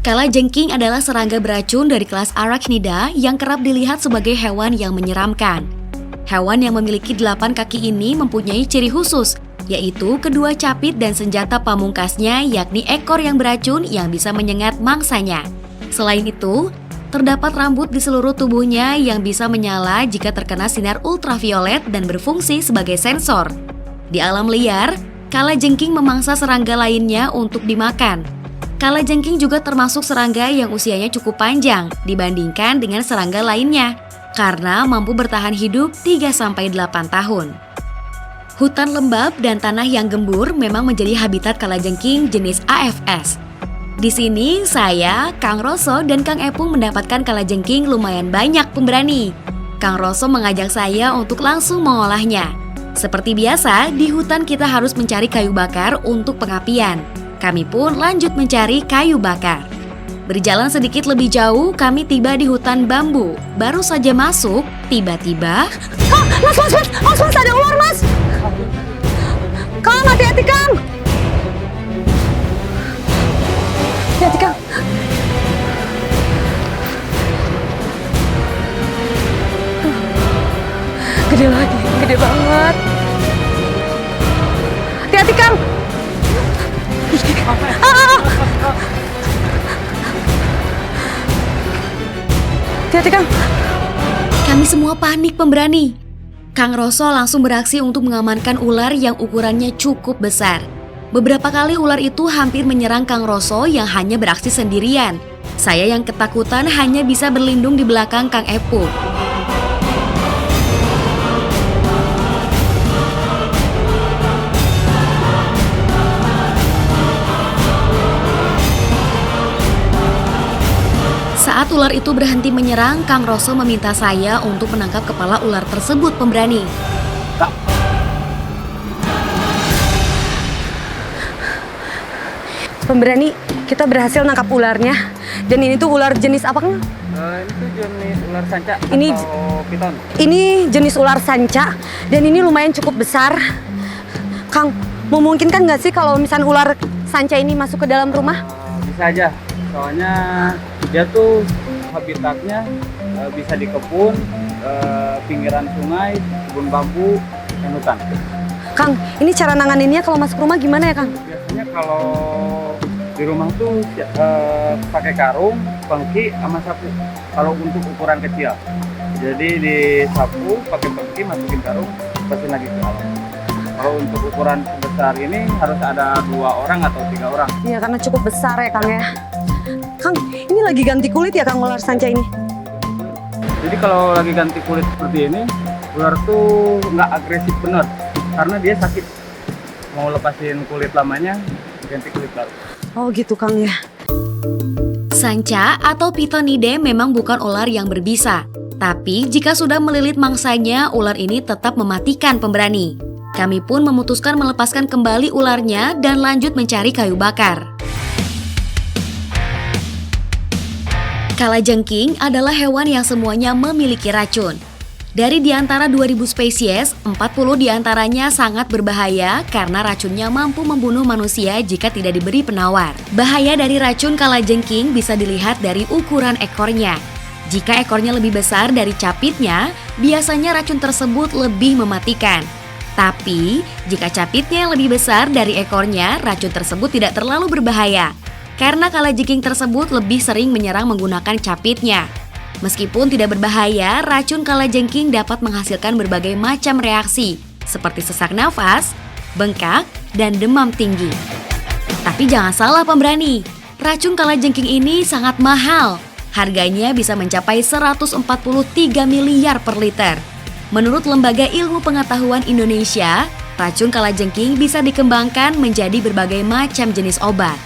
Kalajengking adalah serangga beracun dari kelas Arachnida yang kerap dilihat sebagai hewan yang menyeramkan. Hewan yang memiliki 8 kaki ini mempunyai ciri khusus, yaitu kedua capit dan senjata pamungkasnya yakni ekor yang beracun yang bisa menyengat mangsanya. Selain itu, terdapat rambut di seluruh tubuhnya yang bisa menyala jika terkena sinar ultraviolet dan berfungsi sebagai sensor. Di alam liar, kalajengking memangsa serangga lainnya untuk dimakan. Kalajengking juga termasuk serangga yang usianya cukup panjang dibandingkan dengan serangga lainnya karena mampu bertahan hidup 3-8 tahun. Hutan lembab dan tanah yang gembur memang menjadi habitat kalajengking jenis AFS. Di sini saya, Kang Roso, dan Kang Epung mendapatkan kalajengking lumayan banyak pemberani. Kang Roso mengajak saya untuk langsung mengolahnya. Seperti biasa, di hutan kita harus mencari kayu bakar untuk pengapian. Kami pun lanjut mencari kayu bakar. Berjalan sedikit lebih jauh, kami tiba di hutan bambu. Baru saja masuk, tiba-tiba... Mas, ada ular, Mas! Kang, hati-hati, Kang! Hati-hati, Kang! Gede lagi, gede banget. Hati-hati, Kang! Hati-hati, Kang! Kami semua panik pemberani. Kang Roso langsung beraksi untuk mengamankan ular yang ukurannya cukup besar. Beberapa kali ular itu hampir menyerang Kang Roso yang hanya beraksi sendirian. Saya yang ketakutan hanya bisa berlindung di belakang Kang Epung. Saat ular itu berhenti menyerang, Kang Roso meminta saya untuk menangkap kepala ular tersebut pemberani. Pemberani, kita berhasil nangkap ularnya. Dan ini tuh ular jenis apa, Kang? Ini tuh jenis ular sanca Ini- atau piton. Ini jenis ular sanca, dan ini lumayan cukup besar. Kang, memungkinkan nggak sih kalau misalnya ular sanca ini masuk ke dalam rumah? Bisa aja, soalnya dia tuh habitatnya bisa di kebun, pinggiran sungai, kebun bambu, dan hutan. Kang, ini cara nanganinnya kalau masuk rumah gimana ya, Kang? Biasanya kalau di rumah tuh pakai karung, pengki, sama sapu. Kalau untuk ukuran kecil, jadi disapu, pakai pengki, masukin karung, lepasin lagi ke alam. Kalau untuk ukuran besar ini harus ada 2 orang atau 3 orang. Iya, karena cukup besar ya, Kang ya. Kang, ini lagi ganti kulit ya, Kang, ular sanca ini? Jadi kalau lagi ganti kulit seperti ini, ular tuh nggak agresif bener, karena dia sakit. Mau lepasin kulit lamanya, ganti kulit baru. Oh gitu, Kang ya. Sanca atau Pitonide memang bukan ular yang berbisa. Tapi jika sudah melilit mangsanya, ular ini tetap mematikan pemberani. Kami pun memutuskan melepaskan kembali ularnya dan lanjut mencari kayu bakar. Kalajengking adalah hewan yang semuanya memiliki racun. Dari di antara 2000 spesies, 40 di antaranya sangat berbahaya karena racunnya mampu membunuh manusia jika tidak diberi penawar. Bahaya dari racun kalajengking bisa dilihat dari ukuran ekornya. Jika ekornya lebih besar dari capitnya, biasanya racun tersebut lebih mematikan. Tapi, jika capitnya lebih besar dari ekornya, racun tersebut tidak terlalu berbahaya. Karena kalajengking tersebut lebih sering menyerang menggunakan capitnya. Meskipun tidak berbahaya, racun kalajengking dapat menghasilkan berbagai macam reaksi, seperti sesak nafas, bengkak, dan demam tinggi. Tapi jangan salah pemberani, racun kalajengking ini sangat mahal. Harganya bisa mencapai 143 miliar per liter. Menurut Lembaga Ilmu Pengetahuan Indonesia, racun kalajengking bisa dikembangkan menjadi berbagai macam jenis obat.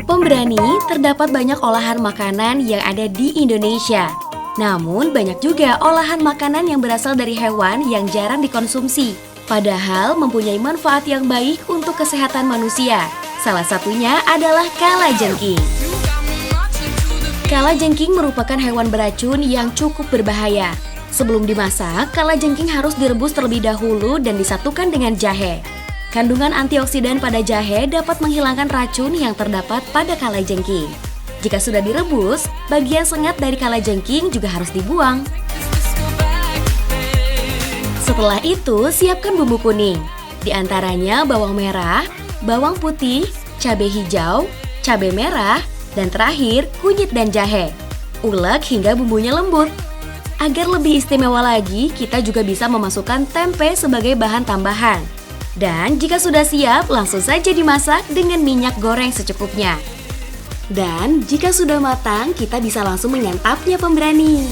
Pemberani, terdapat banyak olahan makanan yang ada di Indonesia. Namun banyak juga olahan makanan yang berasal dari hewan yang jarang dikonsumsi. Padahal mempunyai manfaat yang baik untuk kesehatan manusia. Salah satunya adalah kalajengking. Kalajengking merupakan hewan beracun yang cukup berbahaya. Sebelum dimasak, kalajengking harus direbus terlebih dahulu dan disatukan dengan jahe. Kandungan antioksidan pada jahe dapat menghilangkan racun yang terdapat pada kalajengking. Jika sudah direbus, bagian sengat dari kalajengking juga harus dibuang. Setelah itu, siapkan bumbu kuning. Di antaranya bawang merah, bawang putih, cabai hijau, cabai merah, dan terakhir kunyit dan jahe. Ulek hingga bumbunya lembut. Agar lebih istimewa lagi, kita juga bisa memasukkan tempe sebagai bahan tambahan. Dan jika sudah siap, langsung saja dimasak dengan minyak goreng secukupnya. Dan jika sudah matang, kita bisa langsung menyantapnya pemberani.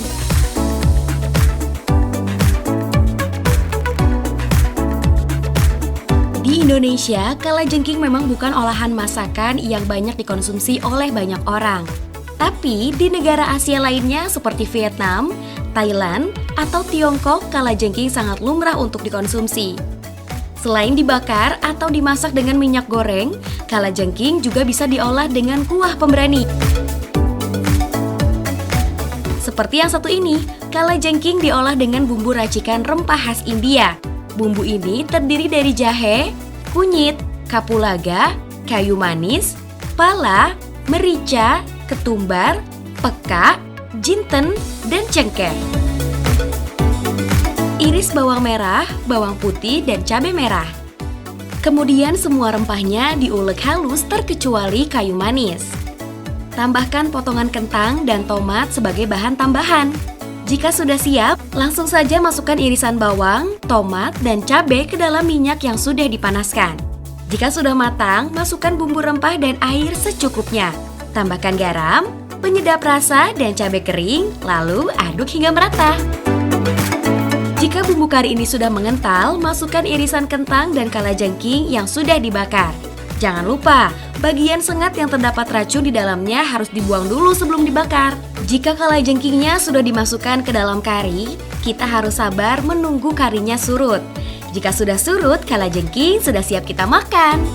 Di Indonesia, kalajengking memang bukan olahan masakan yang banyak dikonsumsi oleh banyak orang. Tapi di negara Asia lainnya seperti Vietnam, Thailand, atau Tiongkok, kalajengking sangat lumrah untuk dikonsumsi. Selain dibakar atau dimasak dengan minyak goreng, kalajengking juga bisa diolah dengan kuah pemberani. Seperti yang satu ini, kalajengking diolah dengan bumbu racikan rempah khas India. Bumbu ini terdiri dari jahe, kunyit, kapulaga, kayu manis, pala, merica, ketumbar, peka, jinten, dan cengkeh. Iris bawang merah, bawang putih, dan cabai merah. Kemudian semua rempahnya diulek halus terkecuali kayu manis. Tambahkan potongan kentang dan tomat sebagai bahan tambahan. Jika sudah siap, langsung saja masukkan irisan bawang, tomat, dan cabai ke dalam minyak yang sudah dipanaskan. Jika sudah matang, masukkan bumbu rempah dan air secukupnya. Tambahkan garam, penyedap rasa, dan cabai kering, lalu aduk hingga merata. Jika bumbu kari ini sudah mengental, masukkan irisan kentang dan kalajengking yang sudah dibakar. Jangan lupa, bagian sengat yang terdapat racun di dalamnya harus dibuang dulu sebelum dibakar. Jika kalajengkingnya sudah dimasukkan ke dalam kari, kita harus sabar menunggu karinya surut. Jika sudah surut, kalajengking sudah siap kita makan.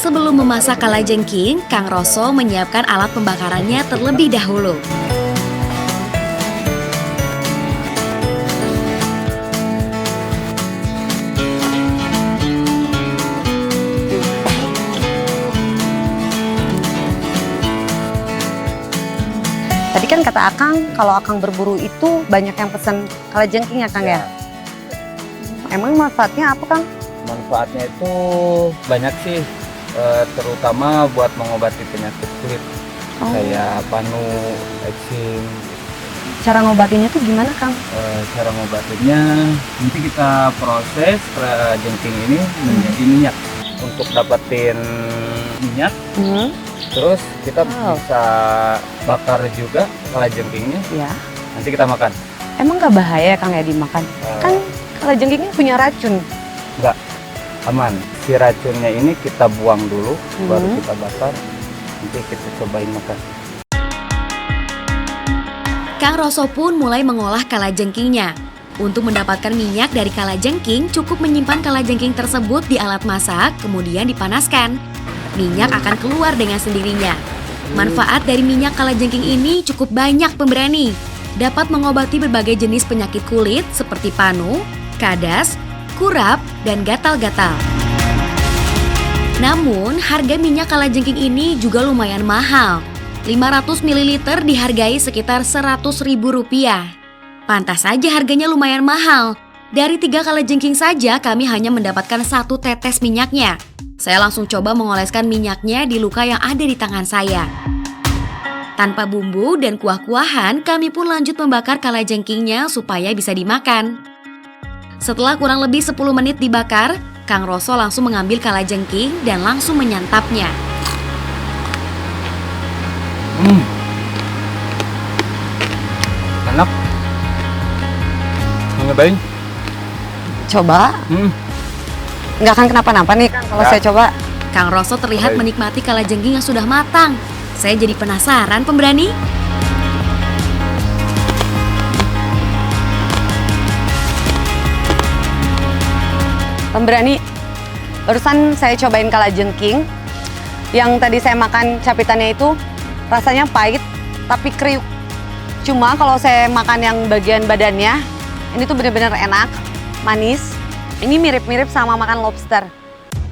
Sebelum memasak kalajengking, Kang Roso menyiapkan alat pembakarannya terlebih dahulu. Tadi kan kata Akang, kalau Akang berburu itu banyak yang pesen kalajengking ya Kang ya? Emang manfaatnya apa Kang? Manfaatnya itu banyak sih, terutama buat mengobati penyakit kulit kayak panu, eksim. Cara ngobatinnya tuh gimana Kang? Cara ngobatinnya nanti kita proses kalajengking ini menjadi minyak. Untuk dapetin minyak, terus kita bisa bakar juga kalajengkingnya. Ya. Nanti kita makan. Emang nggak bahaya Kang ya dimakan? Kan kalajengkingnya punya racun. Enggak, aman. Si racunnya ini kita buang dulu, baru kita bakar. Nanti kita cobain makan. Kang Roso pun mulai mengolah kalajengkingnya. Untuk mendapatkan minyak dari kalajengking, cukup menyimpan kalajengking tersebut di alat masak, kemudian dipanaskan. Minyak akan keluar dengan sendirinya. Manfaat dari minyak kalajengking ini cukup banyak pemberani. Dapat mengobati berbagai jenis penyakit kulit seperti panu, kadas, kurap, dan gatal-gatal. Namun, harga minyak kalajengking ini juga lumayan mahal. 500 ml dihargai sekitar Rp100.000. Pantas saja harganya lumayan mahal. Dari 3 kalajengking saja kami hanya mendapatkan 1 tetes minyaknya. Saya langsung coba mengoleskan minyaknya di luka yang ada di tangan saya. Tanpa bumbu dan kuah-kuahan, kami pun lanjut membakar kalajengkingnya supaya bisa dimakan. Setelah kurang lebih 10 menit dibakar, Kang Roso langsung mengambil kalajengking dan langsung menyantapnya. Enak. Mau nyobain? Coba. Nggak akan kenapa-napa nih Kang kalau saya coba. Kang Roso terlihat menikmati kalajengking yang sudah matang. Saya jadi penasaran pemberani. Pemberani, Barusan saya cobain kalajengking. Yang tadi saya makan capitannya itu rasanya pahit tapi kriuk. Cuma kalau saya makan yang bagian badannya, ini tuh bener-bener enak, manis. Ini mirip-mirip sama makan lobster.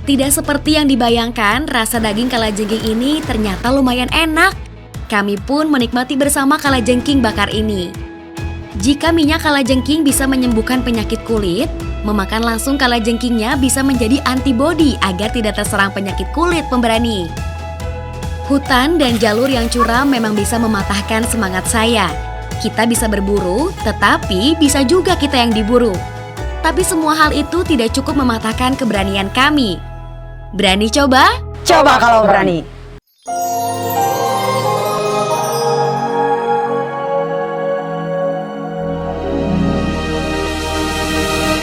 Tidak seperti yang dibayangkan, rasa daging kalajengking ini ternyata lumayan enak. Kami pun menikmati bersama kalajengking bakar ini. Jika minyak kalajengking bisa menyembuhkan penyakit kulit, memakan langsung kalajengkingnya bisa menjadi antibodi agar tidak terserang penyakit kulit pemberani. Hutan dan jalur yang curam memang bisa mematahkan semangat saya. Kita bisa berburu, tetapi bisa juga kita yang diburu. Tapi semua hal itu tidak cukup mematahkan keberanian kami. Berani coba? Coba kalau berani.